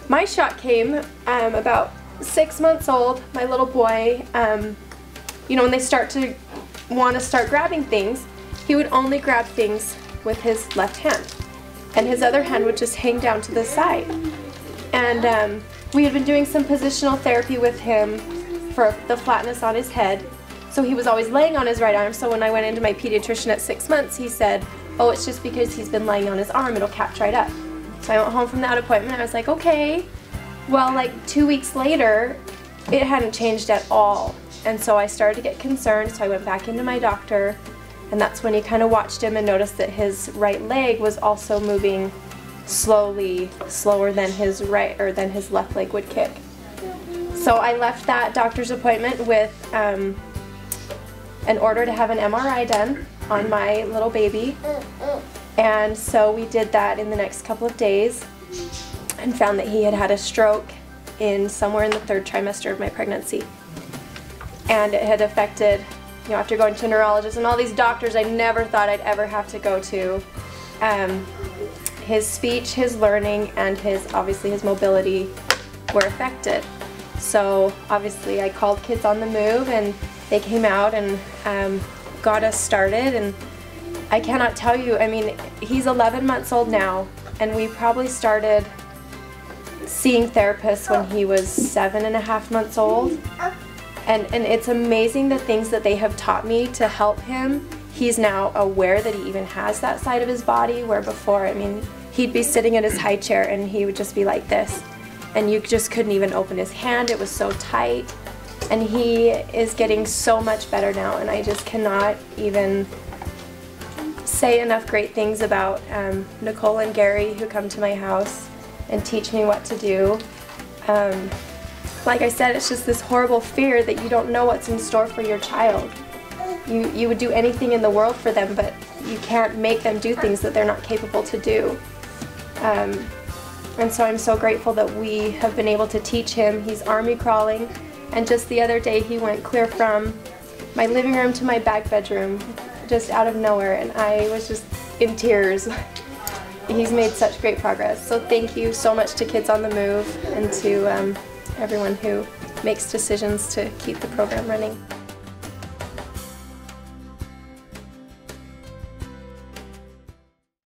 My shot came about 6 months old. My little boy, you know, when they start to want to start grabbing things, he would only grab things with his left hand, and his other hand would just hang down to the side. And we had been doing some positional therapy with him for the flatness on his head, so he was always laying on his right arm. So when I went into my pediatrician at 6 months, he said, oh, it's just because he's been laying on his arm, it'll catch right up. So I went home from that appointment, I was like, okay. Well, like 2 weeks later, it hadn't changed at all. And so I started to get concerned, so I went back into my doctor, and that's when he kind of watched him and noticed that his right leg was also moving slowly, slower than his left leg would kick. So I left that doctor's appointment with an order to have an MRI done on my little baby. And so we did that in the next couple of days and found that he had had a stroke somewhere in the 3rd trimester of my pregnancy. And it had affected, you know, after going to a neurologist and all these doctors I never thought I'd ever have to go to, his speech, his learning, and obviously his mobility were affected. So obviously I called Kids on the Move, and they came out and got us started. And I cannot tell you, I mean, he's 11 months old now, and we probably started seeing therapists when he was 7.5 months old. And it's amazing the things that they have taught me to help him. He's now aware that he even has that side of his body, where before, I mean, he'd be sitting in his high chair and he would just be like this. And you just couldn't even open his hand, it was so tight. And he is getting so much better now, and I just cannot even say enough great things about Nicole and Gary, who come to my house and teach me what to do. Like I said, it's just this horrible fear that you don't know what's in store for your child. You would do anything in the world for them, but you can't make them do things that they're not capable to do. And so I'm so grateful that we have been able to teach him. He's army crawling, and just the other day he went clear from my living room to my back bedroom, just out of nowhere, and I was just in tears. He's made such great progress. So thank you so much to Kids on the Move and to everyone who makes decisions to keep the program running.